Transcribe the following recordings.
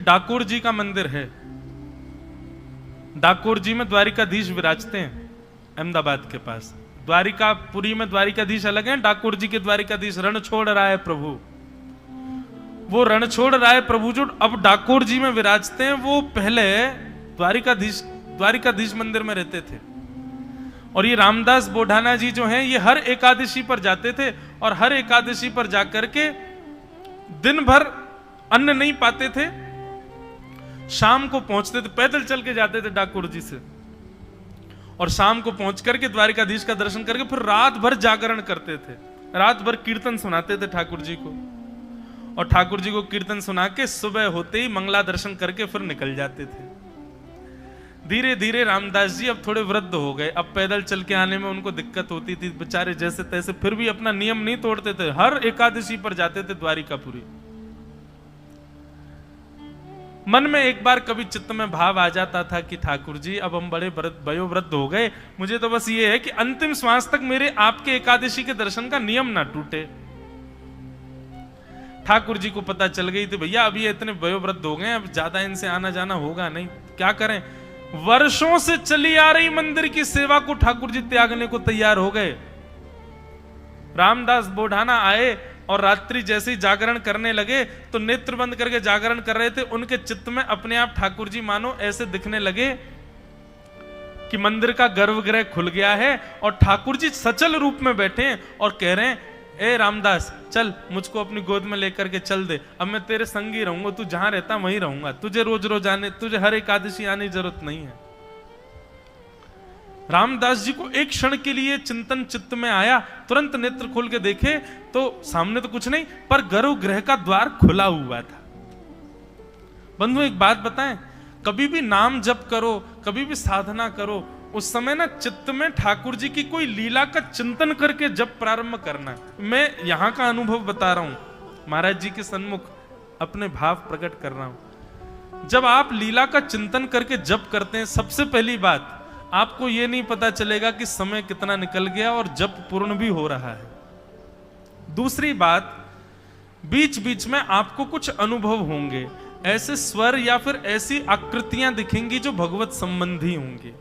डाकोर जी का मंदिर है। डाकोर जी में द्वारिकाधीश विराजते हैं अहमदाबाद के पास। द्वारिकापुरी में द्वारिकाधीश अलग है, डाकोर जी के द्वारिकाधीश रण छोड़ रहा है प्रभु। वो रण छोड़ रहा है प्रभु जो अब डाकोर जी में विराजते हैं, वो पहले द्वारिकाधीश मंदिर में रहते थे। और ये रामदास बोढ़ाना जी जो हैं, ये हर एकादशी पर जाते थे और हर एकादशी पर जाकर के दिन भर अन्न नहीं पाते थे, शाम को पहुंचते थे, पैदल चल के जाते थे डाकोर जी से, और शाम को पहुंच करके द्वारिकाधीश का दर्शन करके फिर रात भर जागरण करते थे, रात भर कीर्तन सुनाते थे ठाकुर जी को, और ठाकुर जी को कीर्तन सुना के सुबह होते ही मंगला दर्शन करके फिर निकल जाते थे। धीरे धीरे रामदास जी अब थोड़े वृद्ध हो गए, अब पैदल चल के आने में उनको दिक्कत होती थी बेचारे, जैसे तैसे फिर भी अपना नियम नहीं तोड़ते थे, हर एकादशी पर जाते थे द्वारिकापुरी। मन में एक बार कभी चित्त में भाव आ जाता था कि ठाकुर जी अब हम बड़े वयोवृद्ध हो गए, मुझे तो बस ये है कि अंतिम श्वास तक मेरे आपके एकादशी के दर्शन का नियम ना टूटे। ठाकुर जी को पता चल गई थी भैया अब ये इतने वयोवृद्ध हो गए, अब ज्यादा इनसे आना जाना होगा नहीं, क्या करें। वर्षों से चली आ रही मंदिर की सेवा को ठाकुर जी त्यागने को तैयार हो गए। रामदास बोढ़ाना आए और रात्रि जैसे ही जागरण करने लगे तो नेत्र बंद करके जागरण कर रहे थे, उनके चित्त में अपने आप ठाकुर जी मानो ऐसे दिखने लगे कि मंदिर का गर्भगृह खुल गया है और ठाकुर जी सचल रूप में बैठे हैं और कह रहे हैं, ए रामदास चल मुझको अपनी गोद में लेकर के चल दे, अब मैं तेरे संग ही रहूंगा, तू जहां रहता वहीं रहूंगा, तुझे रोज रोज आने, तुझे हर एकादशी आने की जरूरत नहीं है। रामदास जी को एक क्षण के लिए चिंतन चित्त में आया, तुरंत नेत्र खोल के देखे तो सामने तो कुछ नहीं, पर गर्भगृह का द्वार खुला हुआ था। बंधु एक बात बताएं, कभी भी नाम जप करो, कभी भी साधना करो, उस समय ना चित्त में ठाकुर जी की कोई लीला का चिंतन करके जप प्रारंभ करना। मैं यहां का अनुभव बता रहा हूं, महाराज जी के सन्मुख अपने भाव प्रकट कर रहा हूं। जब आप लीला का चिंतन करके जप करते हैं, सबसे पहली बात आपको यह नहीं पता चलेगा कि समय कितना निकल गया और जप पूर्ण भी हो रहा है। दूसरी बात, बीच बीच में आपको कुछ अनुभव होंगे, ऐसे स्वर या फिर ऐसी आकृतियां दिखेंगी जो भगवत संबंधी होंगी,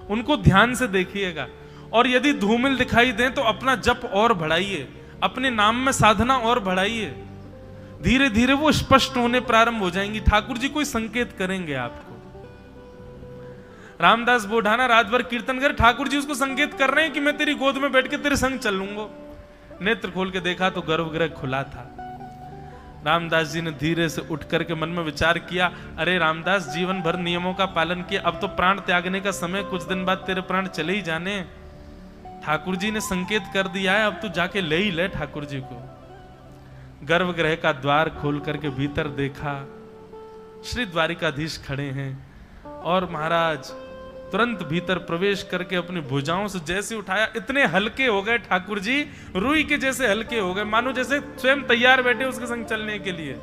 उनको ध्यान से देखिएगा। और यदि धूमिल दिखाई दें तो अपना जप और बढ़ाइए, अपने नाम में साधना और बढ़ाइए, धीरे धीरे वो स्पष्ट होने प्रारंभ हो जाएंगी। ठाकुर जी कोई संकेत करेंगे आपको। रामदास बोढ़ाना रात भर कीर्तन कर, ठाकुर जी उसको संकेत कर रहे हैं कि मैं तेरी गोद में बैठ के तेरे संग चल लूंगा। नेत्र खोल के देखा तो गर्भगृह खुला था। रामदास जी ने धीरे से उठ करके मन में विचार किया, अरे रामदास जीवन भर नियमों का पालन किया, अब तो प्राण त्यागने का समय, कुछ दिन बाद तेरे प्राण चले ही जाने। ठाकुर जी ने संकेत कर दिया है, अब तू जाके ले ही ले ठाकुर जी को। गर्भगृह का द्वार खोल करके भीतर देखा, श्री द्वारिकाधीश खड़े हैं और महाराज तुरंत भीतर प्रवेश करके अपनी भुजाओं से जैसे उठाया, इतने हल्के हो गए ठाकुर जी, रुई के जैसे हल्के हो गए, मानो जैसे स्वयं तैयार बैठे उसके संग चलने के लिए।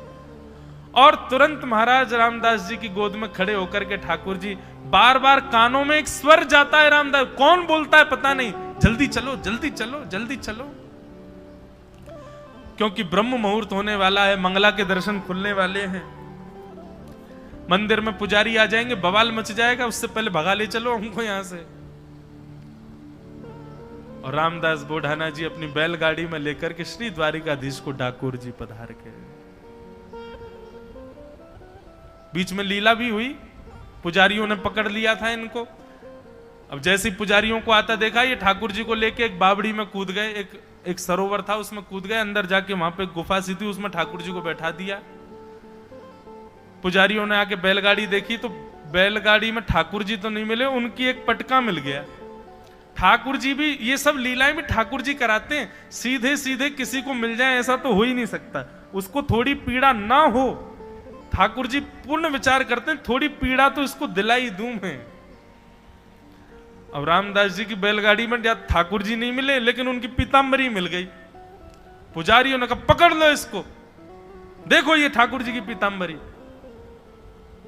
और तुरंत महाराज रामदास जी की गोद में खड़े होकर के ठाकुर जी, बार बार कानों में एक स्वर जाता है, रामदास कौन बोलता है पता नहीं, जल्दी चलो जल्दी चलो जल्दी चलो, क्योंकि ब्रह्म मुहूर्त होने वाला है, मंगला के दर्शन खुलने वाले हैं, मंदिर में पुजारी आ जाएंगे, बवाल मच जाएगा, उससे पहले भगा ले चलो हमको यहां से। और रामदास बोढ़ाना जी अपनी बैलगाड़ी में लेकर के श्री द्वारिकाधीश को डाकोर जी पधार के। बीच में लीला भी हुई, पुजारियों ने पकड़ लिया था इनको। अब जैसे ही पुजारियों को आता देखा, ये ठाकुर जी को लेके एक बावड़ी में कूद गए, एक सरोवर था उसमें कूद गए, अंदर जाके वहां पे गुफा सी थी, उसमें ठाकुर जी को बैठा दिया। पुजारियों ने आके बैलगाड़ी देखी तो बैलगाड़ी में ठाकुर जी तो नहीं मिले, उनकी एक पटका मिल गया। ठाकुर जी भी, ये सब लीलाएं भी ठाकुर जी कराते हैं, सीधे सीधे किसी को मिल जाए ऐसा तो हो ही नहीं सकता, उसको थोड़ी पीड़ा ना हो, ठाकुर जी पूर्ण विचार करते हैं, थोड़ी पीड़ा तो इसको दिलाई दूं मैं। अब रामदास जी की बैलगाड़ी में ठाकुर जी नहीं मिले, लेकिन उनकी पीतांबरी मिल गई। पुजारियों ने कहा पकड़ लो इसको, देखो ये ठाकुर जी की पीतांबरी।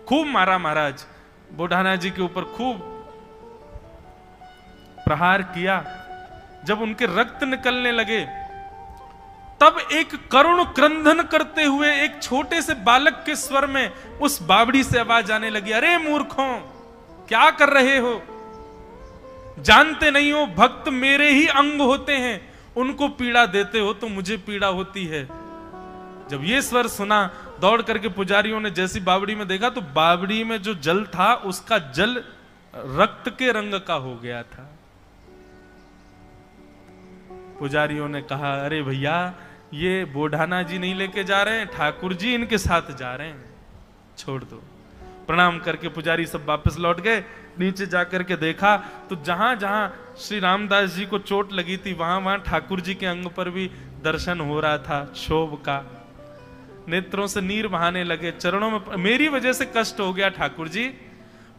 खूब मारा महाराज बोढ़ाना जी के ऊपर, खूब प्रहार किया। जब उनके रक्त निकलने लगे तब एक करुण क्रंदन करते हुए एक छोटे से बालक के स्वर में उस बावड़ी से आवाज आने लगी, अरे मूर्खों, क्या कर रहे हो? जानते नहीं हो भक्त मेरे ही अंग होते हैं, उनको पीड़ा देते हो तो मुझे पीड़ा होती है। जब ये स्वर सुना, दौड़ करके पुजारियों ने जैसी बावड़ी में देखा तो बावड़ी में जो जल था उसका जल रक्त के रंग का हो गया था। पुजारियों ने कहा, अरे भैया, ये बोढ़ाना जी नहीं लेके जा रहे हैं, ठाकुर जी इनके साथ जा रहे हैं, छोड़ दो। प्रणाम करके पुजारी सब वापस लौट गए। नीचे जाकर के देखा तो जहां जहां श्री रामदास जी को चोट लगी थी वहां वहां ठाकुर जी के अंग पर भी दर्शन हो रहा था क्षोभ का। नेत्रों से नीर बहाने लगे, चरणों में मेरी वजह से कष्ट हो गया ठाकुर जी।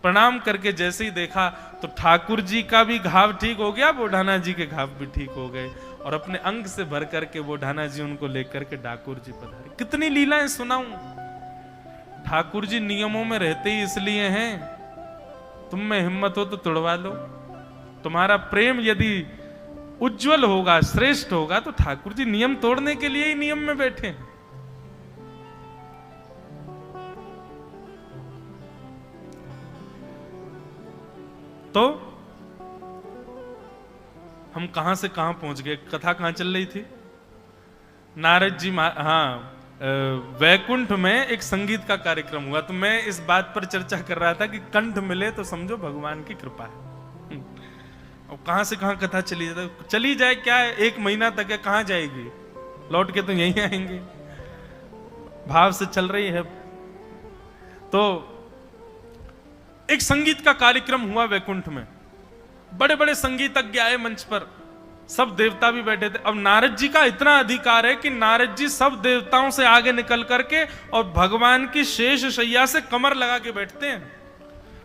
प्रणाम करके जैसे ही देखा तो ठाकुर जी का भी घाव ठीक हो गया, बोढ़ाना जी के घाव भी ठीक हो गए, और अपने अंग से भर करके बोढ़ाना जी उनको लेकर के ठाकुर जी पधारे। कितनी लीलाएं सुनाऊं। ठाकुर जी नियमों में रहते ही इसलिए हैं, तुम में हिम्मत हो तो तुड़वा लो। तुम्हारा प्रेम यदि उज्जवल होगा, श्रेष्ठ होगा, तो ठाकुर जी नियम तोड़ने के लिए ही नियम में बैठे हैं। तो हम कहां से कहां पहुंच गए? कथा कहां चल रही थी? नारद जी, हाँ, वैकुंठ में एक संगीत का कार्यक्रम हुआ। तो मैं इस बात पर चर्चा कर रहा था कि कंठ मिले तो समझो भगवान की कृपा है। और कहां से कहां कथा चली जाए क्या है, 1 महीना तक है, कहां जाएगी? लौट के तो यहीं आएंगे। भाव से चल रही है। तो एक संगीत का कार्यक्रम हुआ वैकुंठ में, बड़े बड़े संगीतज्ञ आए मंच पर, सब देवता भी बैठे थे। अब नारद जी का इतना अधिकार है कि नारद जी सब देवताओं से आगे निकल करके और भगवान की शेष शैया से कमर लगा के बैठते हैं।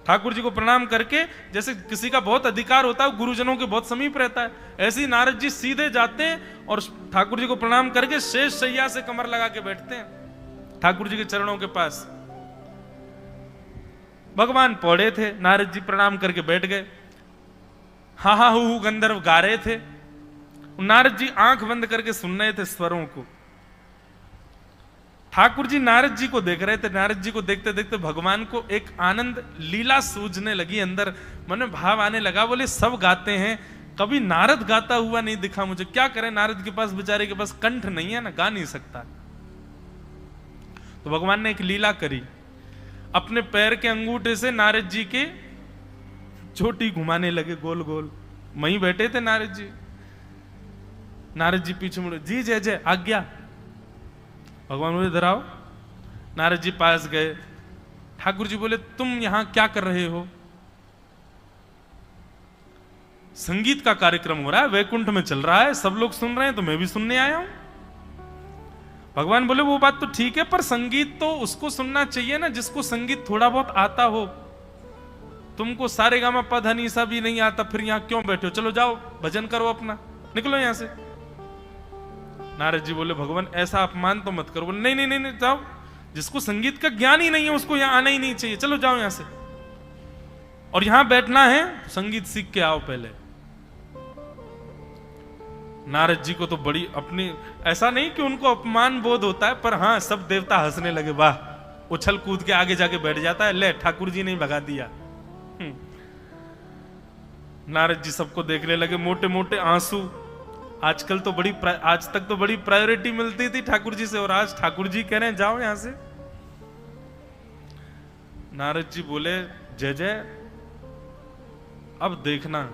ठाकुर जी को प्रणाम करके, जैसे किसी का बहुत अधिकार होता है, गुरुजनों के बहुत समीप रहता है, ऐसे ही नारद जी सीधे जाते हैं और ठाकुर जी को प्रणाम करके शेष शैया से कमर लगा के बैठते हैं ठाकुर जी के चरणों के पास। भगवान पौड़े थे, नारद जी प्रणाम करके बैठ गए। हा हा हु गंधर्व गा रहे थे, नारद जी आंख बंद करके सुन रहे थे स्वरों को। ठाकुर जी नारद जी को देख रहे थे। नारद जी को देखते देखते भगवान को एक आनंद लीला सूझने लगी, अंदर मन में भाव आने लगा। बोले सब गाते हैं, कभी नारद गाता हुआ नहीं दिखा मुझे, क्या करें? नारद के पास, बेचारे के पास कंठ नहीं है ना, गा नहीं सकता। तो भगवान ने एक लीला करी, अपने पैर के अंगूठे से नारद जी के चोटी घुमाने लगे गोल गोल। वहीं बैठे थे नारद जी। नारद जी पीछे मुड़े, जी जय जय, आज्ञा। भगवान बोले इधर आओ। नारद जी पास गए। ठाकुर जी बोले तुम यहां क्या कर रहे हो? संगीत का कार्यक्रम हो रहा है, वैकुंठ में चल रहा है, सब लोग सुन रहे हैं, तो मैं भी सुनने आया हूं। भगवान बोले वो बात तो ठीक है, पर संगीत तो उसको सुनना चाहिए ना जिसको संगीत थोड़ा बहुत आता हो। तुमको सारे गामा पद हनीसा भी नहीं आता, फिर यहां क्यों बैठे हो? चलो जाओ भजन करो अपना, निकलो यहां से। नारद जी बोले भगवान ऐसा अपमान तो मत करो। बोले नहीं नहीं नहीं, जाओ, जिसको संगीत का ज्ञान ही नहीं है उसको यहां आना ही नहीं चाहिए, चलो जाओ यहां से। और यहां बैठना है, संगीत सीख के आओ पहले। नारद जी को तो बड़ी अपनी, ऐसा नहीं कि उनको अपमान बोध होता है, पर हाँ सब देवता हंसने लगे, वाह, उछल कूद के आगे जाके बैठ जाता है, ले ठाकुर जी ने भगा दिया। नारद जी सबको देखने लगे, मोटे मोटे आंसू। आजकल तो आज तक तो बड़ी प्रायोरिटी मिलती थी ठाकुर जी से, और आज ठाकुर जी कह रहे हैं जाओ यहां से। नारद जी बोले जय जय, अब देखना,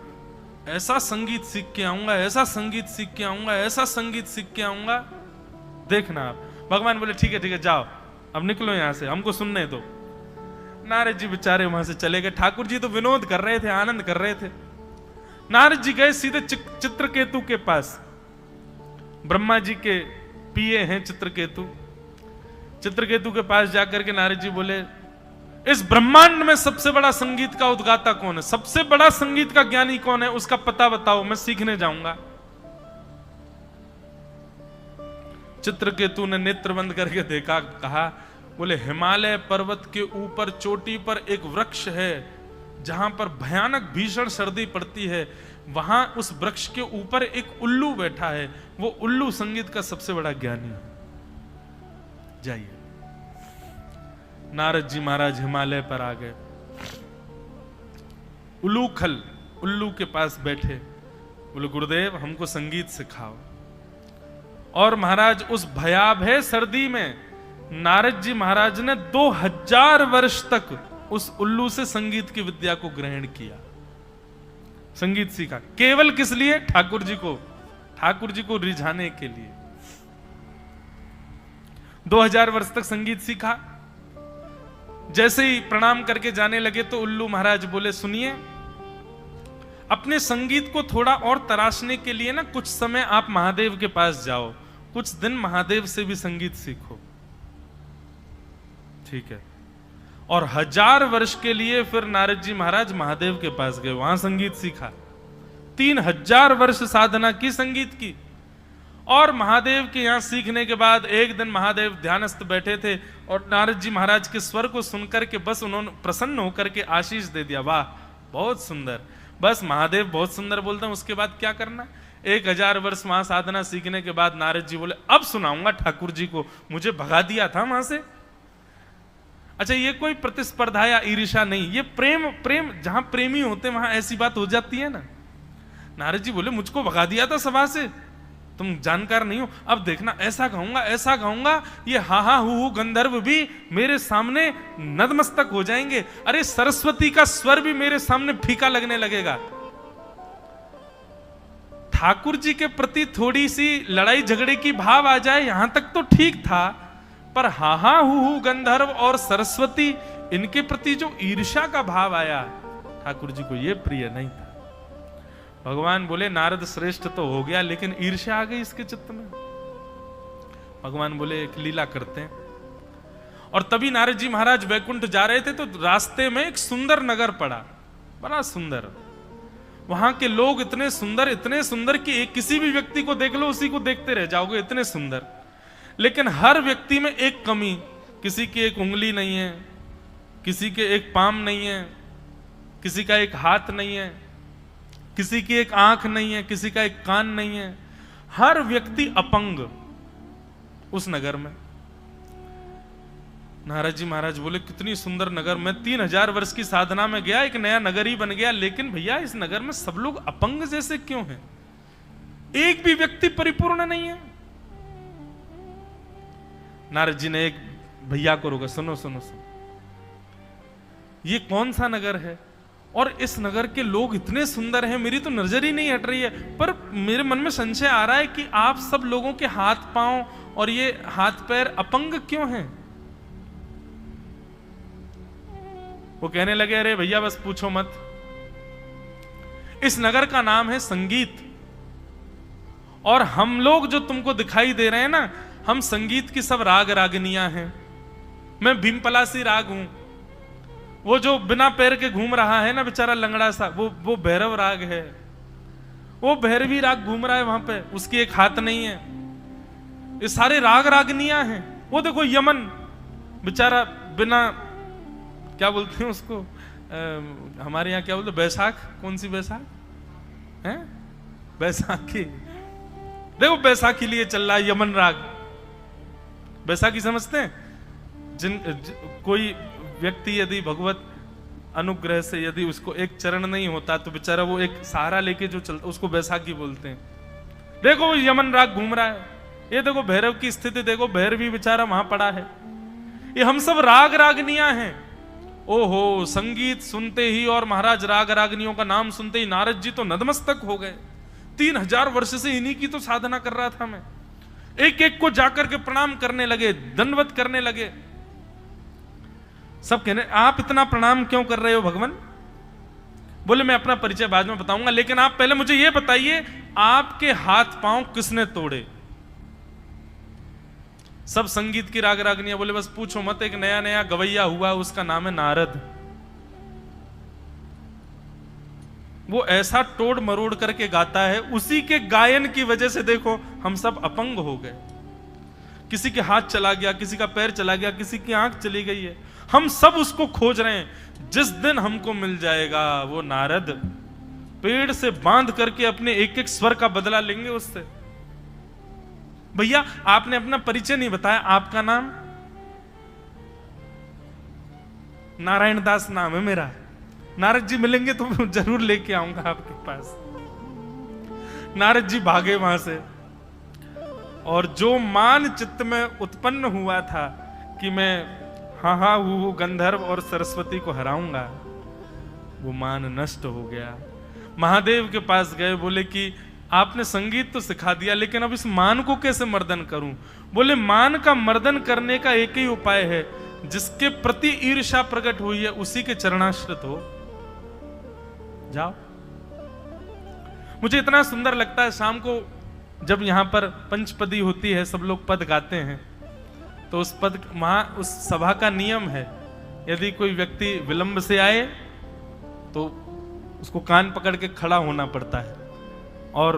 ऐसा संगीत सीख के आऊंगा, ऐसा संगीत सीख के आऊंगा, ऐसा संगीत सीख के आऊंगा, देखना आप। भगवान बोले ठीक है जाओ, अब निकलो यहां से, हमको सुनने दो। नारद जी बेचारे वहां से चले गए। ठाकुर जी तो विनोद कर रहे थे, आनंद कर रहे थे। नारद जी गए सीधे चित्रकेतु के पास। ब्रह्मा जी के पिए हैं चित्रकेतु। चित्रकेतु के पास जाकर के नारद जी बोले इस ब्रह्मांड में सबसे बड़ा संगीत का उद्गाता कौन है? सबसे बड़ा संगीत का ज्ञानी कौन है? उसका पता बताओ, मैं सीखने जाऊंगा। चित्रकेतु ने नेत्र बंद करके देखा, कहा, बोले हिमालय पर्वत के ऊपर चोटी पर एक वृक्ष है जहां पर भयानक भीषण सर्दी पड़ती है, वहां उस वृक्ष के ऊपर एक उल्लू बैठा है। वो उल्लू संगीत का सबसे बड़ा ज्ञानी है। जाइए। नारद जी महाराज हिमालय पर आ गए। उल्लूखल उल्लू के पास बैठे, बोले गुरुदेव हमको संगीत सिखाओ। और महाराज उस भयावह सर्दी में नारद जी महाराज ने 2000 वर्ष तक उस उल्लू से संगीत की विद्या को ग्रहण किया, संगीत सीखा। केवल किस लिए? ठाकुर जी को रिझाने के लिए। 2000 वर्ष तक संगीत सीखा। जैसे ही प्रणाम करके जाने लगे तो उल्लू महाराज बोले, सुनिए, अपने संगीत को थोड़ा और तराशने के लिए ना कुछ समय आप महादेव के पास जाओ, कुछ दिन महादेव से भी संगीत सीखो। ठीक है। और 1000 वर्ष के लिए फिर नारद जी महाराज महादेव के पास गए, वहां संगीत सीखा। 3000 वर्ष साधना की संगीत की। और महादेव के यहां सीखने के बाद एक दिन महादेव ध्यानस्थ बैठे थे और नारद जी महाराज के स्वर को सुनकर के बस उन्होंने प्रसन्न होकर के आशीष दे दिया, वाह बहुत सुंदर। बस महादेव बहुत सुंदर बोलते हैं, उसके बाद क्या करना? 1000 वर्ष वहां साधना सीखने के बाद नारद जी बोले, अब सुनाऊंगा ठाकुर जी को, मुझे भगा दिया था वहां से। अच्छा, ये कोई प्रतिस्पर्धा या ईर्ष्या नहीं, ये प्रेम जहां प्रेमी होते हैं वहां ऐसी बात हो जाती है ना। नारद जी बोले, मुझको भगा दिया था सभा से, तुम जानकार नहीं हो, अब देखना ऐसा गाऊंगा, ये हा हा हु गंधर्व भी मेरे सामने नतमस्तक हो जाएंगे। अरे सरस्वती का स्वर भी मेरे सामने फीका लगने लगेगा। ठाकुर जी के प्रति थोड़ी सी लड़ाई झगड़े की भाव आ जाए, यहां तक तो ठीक था, पर हा हा हु गंधर्व और सरस्वती, इनके प्रति जो ईर्ष्या का भाव आया, ठाकुर जी को यह प्रिय नहीं था। भगवान बोले, नारद श्रेष्ठ तो हो गया, लेकिन ईर्ष्या आ गई इसके चित्त में। भगवान बोले, एक लीला करते हैं। और तभी नारद जी महाराज वैकुंठ जा रहे थे तो रास्ते में एक सुंदर नगर पड़ा, बड़ा सुंदर। वहां के लोग इतने सुंदर कि किसी भी व्यक्ति को देख लो उसी को देखते रह जाओगे, इतने सुंदर। लेकिन हर व्यक्ति में एक कमी, किसी की एक उंगली नहीं है, किसी के एक पाम नहीं है, किसी का एक हाथ नहीं है, किसी की एक आंख नहीं है, किसी का एक कान नहीं है, हर व्यक्ति अपंग उस नगर में। नारद जी महाराज बोले, कितनी सुंदर नगर, मैं 3000 वर्ष की साधना में गया, एक नया नगर ही बन गया, लेकिन भैया इस नगर में सब लोग अपंग जैसे क्यों हैं? एक भी व्यक्ति परिपूर्ण नहीं है। नारद जी ने एक भैया को रोका, सुनो, ये कौन सा नगर है और इस नगर के लोग इतने सुंदर हैं, मेरी तो नजर ही नहीं हट रही है, पर मेरे मन में संशय आ रहा है कि आप सब लोगों के हाथ पांव और ये हाथ पैर अपंग क्यों हैं? वो कहने लगे, अरे भैया बस पूछो मत, इस नगर का नाम है संगीत, और हम लोग जो तुमको दिखाई दे रहे हैं ना, हम संगीत की सब राग रागनियां हैं। मैं भीमपलासी राग हूं, वो जो बिना पैर के घूम रहा है ना बेचारा लंगड़ा सा, वो भैरव राग है, वो भैरवी राग घूम रहा है वहां पे, उसकी एक हाथ नहीं है। ये सारे राग रागनियां हैं। वो देखो यमन बेचारा बिना, क्या बोलते हैं उसको, हमारे यहाँ क्या बोलते, बैसाख, कौन सी बैसाख है? बैसाखी। देखो बैसाखी लिए चल रहा है यमन राग। बैसाखी समझते हैं? कोई व्यक्ति यदि भगवत अनुग्रह से यदि उसको एक चरण नहीं होता तो बेचारा वो एक सहारा लेके जो चलता, उसको बैसाखी बोलते हैं। देखो वो यमन राग घूम रहा है, ये देखो भैरव की स्थिति देखो, भैरवी बेचारा वहां पड़ा है। ये हम सब राग रागनियां हैं। ओहो, संगीत सुनते ही और महाराज राग रागनियों का नाम सुनते ही नारद जी तो नतमस्तक हो गए। 3000 वर्ष से इन्हीं की तो साधना कर रहा था मैं। एक एक को जाकर के प्रणाम करने लगे, दंडवत करने लगे। सब कहने, आप इतना प्रणाम क्यों कर रहे हो भगवान? बोले, मैं अपना परिचय बाद में बताऊंगा, लेकिन आप पहले मुझे यह बताइए, आपके हाथ पांव किसने तोड़े? सब संगीत की राग रागनियां। बोले, बस पूछो मत, एक नया नया गवैया हुआ, उसका नाम है नारद। वो ऐसा तोड़ मरोड़ करके गाता है, उसी के गायन की वजह से देखो हम सब अपंग हो गए। किसी के हाथ चला गया, किसी का पैर चला गया, किसी की आंख चली गई है। हम सब उसको खोज रहे हैं। जिस दिन हमको मिल जाएगा वो नारद पेड़ से बांध करके अपने एक एक स्वर का बदला लेंगे उससे। भैया आपने अपना परिचय नहीं बताया, आपका नाम? नारायण दास नाम है मेरा। नारद जी मिलेंगे तो मैं जरूर लेके आऊंगा आपके पास। नारद जी भागे वहां से, और जो मान चित्त में उत्पन्न हुआ था कि मैं हा हा हूँ गंधर्व और सरस्वती को हराऊंगा, वो मान नष्ट हो गया। महादेव के पास गए, बोले कि आपने संगीत तो सिखा दिया, लेकिन अब इस मान को कैसे मर्दन करूं? बोले मान का मर्दन करने का एक ही उपाय है, जिसके प्रति ईर्ष्या प्रकट हुई है उसी के चरणाश्रित हो जाओ। मुझे इतना सुंदर लगता है, शाम को जब यहां पर पंचपदी होती है, सब लोग पद गाते हैं, तो उस पद वहां उस सभा का नियम है, यदि कोई व्यक्ति विलंब से आए तो उसको कान पकड़ के खड़ा होना पड़ता है। और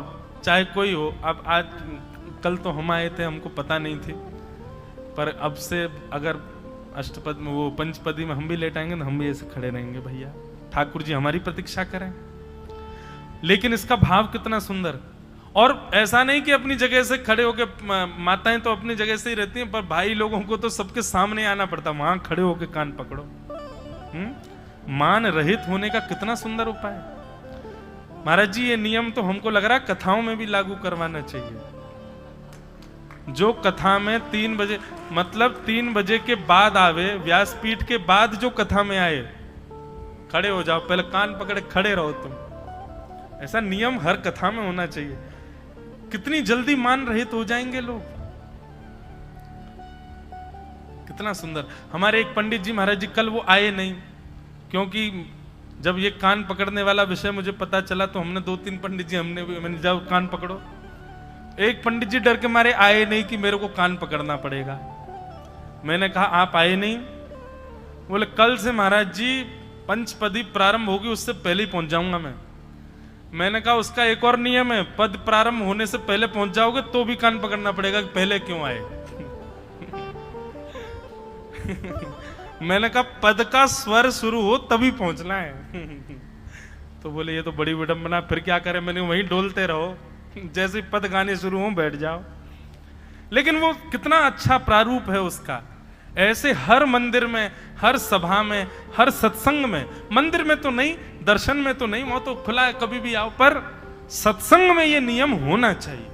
चाहे कोई हो, अब आज कल तो हम आए थे, हमको पता नहीं थी, पर अब से अगर अष्टपद में वो पंचपदी में हम भी लेट आएंगे तो हम भी ऐसे खड़े रहेंगे, भैया ठाकुर जी हमारी प्रतीक्षा करें। लेकिन इसका भाव कितना सुंदर। और ऐसा नहीं कि अपनी जगह से खड़े होके, माताएं तो अपनी जगह से ही रहती हैं, पर भाई लोगों को तो सबके सामने आना पड़ता, वहां खड़े होके कान पकड़ो। मान रहित होने का कितना सुंदर उपाय। महाराज जी ये नियम तो हमको लग रहा है कथाओं में भी लागू करवाना चाहिए। जो कथा में 3 बजे, मतलब 3 बजे के बाद आवे, व्यासपीठ के बाद जो कथा में आए, खड़े हो जाओ, पहले कान पकड़े खड़े रहो तुम। ऐसा नियम हर कथा में होना चाहिए। कितनी जल्दी मान रहित हो जाएंगे लोग, कितना सुंदर। हमारे एक पंडित जी महाराज जी, कल वो आए नहीं, क्योंकि जब ये कान पकड़ने वाला विषय मुझे पता चला तो हमने 2-3 पंडित जी मैंने जाओ कान पकड़ो। एक पंडित जी डर के मारे आए नहीं कि मेरे को कान पकड़ना पड़ेगा। मैंने कहा आप आए नहीं? बोले कल से महाराज जी पंचपदी प्रारंभ होगी, उससे पहले ही पहुंच जाऊंगा मैं। मैंने कहा उसका एक और नियम है, पद प्रारंभ होने से पहले पहुंच जाओगे तो भी कान पकड़ना पड़ेगा कि पहले क्यों आए। मैंने कहा पद का स्वर शुरू हो तभी पहुंचना है। तो बोले ये तो बड़ी विडंबना, फिर क्या करें? मैंने वहीं डोलते रहो, जैसे पद गाने शुरू हो बैठ जाओ। लेकिन वो कितना अच्छा प्रारूप है उसका। ऐसे हर मंदिर में, हर सभा में, हर सत्संग में, मंदिर में तो नहीं, दर्शन में तो नहीं, वो तो खुला है कभी भी आओ, पर सत्संग में ये नियम होना चाहिए।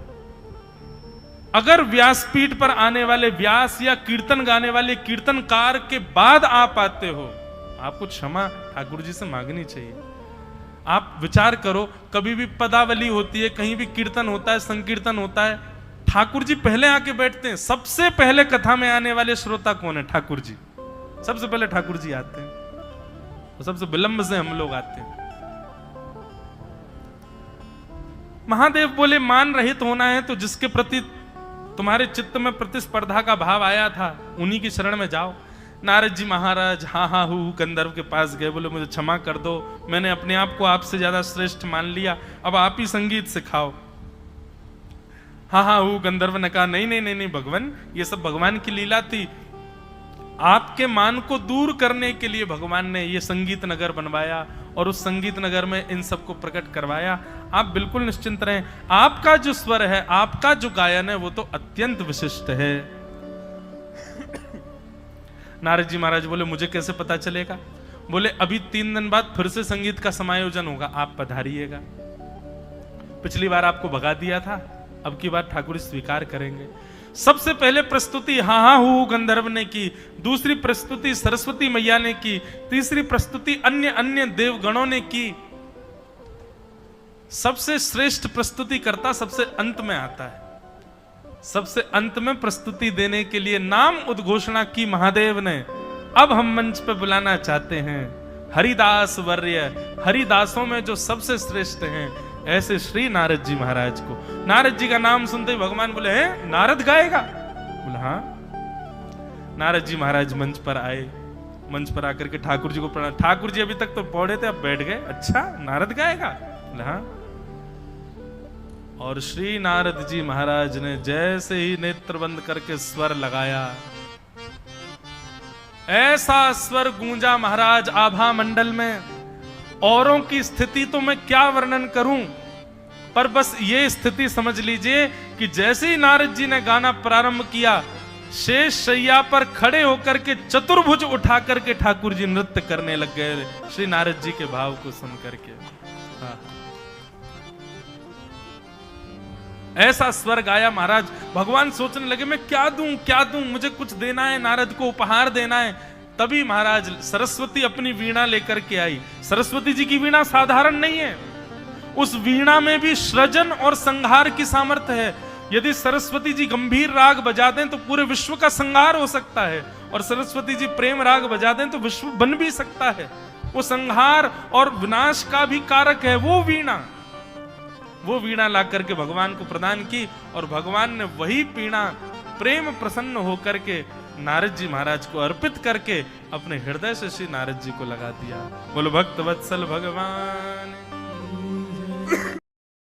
अगर व्यासपीठ पर आने वाले व्यास या कीर्तन गाने वाले कीर्तनकार के बाद आप आते हो, आपको क्षमा ठाकुर जी से मांगनी चाहिए। आप विचार करो, कभी भी पदावली होती है, कहीं भी कीर्तन होता है, संकीर्तन होता है, ठाकुर जी पहले आके बैठते हैं। सबसे पहले कथा में आने वाले श्रोता कौन है? ठाकुर जी। सबसे पहले ठाकुर जी आते हैं, और सबसे विलंब से हम लोग आते हैं। महादेव बोले मान रहित होना है तो जिसके प्रति तुम्हारे चित्त में प्रतिस्पर्धा का भाव आया था उन्हीं की शरण में जाओ। नारद जी महाराज हाँ हाँ हूँ गंधर्व के पास गए, बोले मुझे क्षमा कर दो, मैंने अपने आप को आपसे ज्यादा श्रेष्ठ मान लिया, अब आप ही संगीत सिखाओ। हाँ हाँ हूँ गंधर्व ने कहा नहीं नहीं नहीं नहीं भगवान, ये सब भगवान की लीला थी। आपके मान को दूर करने के लिए भगवान ने ये संगीत नगर बनवाया और उस संगीत नगर में इन सबको प्रकट करवाया। आप बिल्कुल निश्चिंत रहें, आपका जो स्वर है, आपका जो गायन है, वो तो अत्यंत विशिष्ट है। नारद जी महाराज बोले मुझे कैसे पता चलेगा? बोले अभी 3 दिन बाद फिर से संगीत का समायोजन होगा, आप पधारिएगा। पिछली बार आपको भगा दिया था, अब की बार ठाकुर स्वीकार करेंगे। सबसे पहले प्रस्तुति हाँ हाँ हूँ गंधर्व ने की, दूसरी प्रस्तुति सरस्वती मैया ने की, तीसरी प्रस्तुति अन्य अन्य देवगणों ने की। सबसे श्रेष्ठ प्रस्तुति करता सबसे अंत में आता है। सबसे अंत में प्रस्तुति देने के लिए नाम उद्घोषणा की महादेव ने। अब हम मंच पे बुलाना चाहते हैं हरिदास वर्य, हरिदासों में जो सबसे श्रेष्ठ हैं, ऐसे श्री नारद जी महाराज को। नारद जी का नाम सुनते ही भगवान बोले हैं नारद गाएगा? बोले हाँ। नारद जी महाराज मंच पर आए, मंच पर आकर के ठाकुर जी को प्रणाम। ठाकुर जी अभी तक तो पौड़े थे, अब बैठ गए। अच्छा नारद गाएगा? बोले हाँ। और श्री नारद जी महाराज ने जैसे ही नेत्र बंद करके स्वर लगाया, ऐसा स्वर गूंजा महाराज आभा मंडल में, औरों की स्थिति तो मैं क्या वर्णन करूं, पर बस ये स्थिति समझ लीजिए कि जैसे ही नारद जी ने गाना प्रारंभ किया, शेष शैया पर खड़े होकर के चतुर्भुज उठा करके ठाकुर जी नृत्य करने लग गए श्री नारद जी के भाव को सुन करके। हाँ। ऐसा स्वर गाया महाराज। भगवान सोचने लगे मैं क्या दूं, मुझे कुछ देना है, नारद को उपहार देना है। तभी महाराज सरस्वती अपनी वीणा लेकर के आई। सरस्वती जी की वीणा साधारण नहीं है, उस वीणा में भी सृजन और संहार की सामर्थ्य है। यदि सरस्वती जी गंभीर राग बजा दें तो पूरे विश्व का संहार हो सकता है, और सरस्वती जी प्रेम राग बजा दें तो विश्व बन भी सकता है। वो संहार और विनाश का भी कारक है वो वीणा ला करके भगवान को प्रदान की, और भगवान ने वही वीणा प्रेम प्रसन्न होकर के नारद जी महाराज को अर्पित करके अपने हृदय से श्री नारद जी को लगा दिया। बोलो भक्त वत्सल भगवान।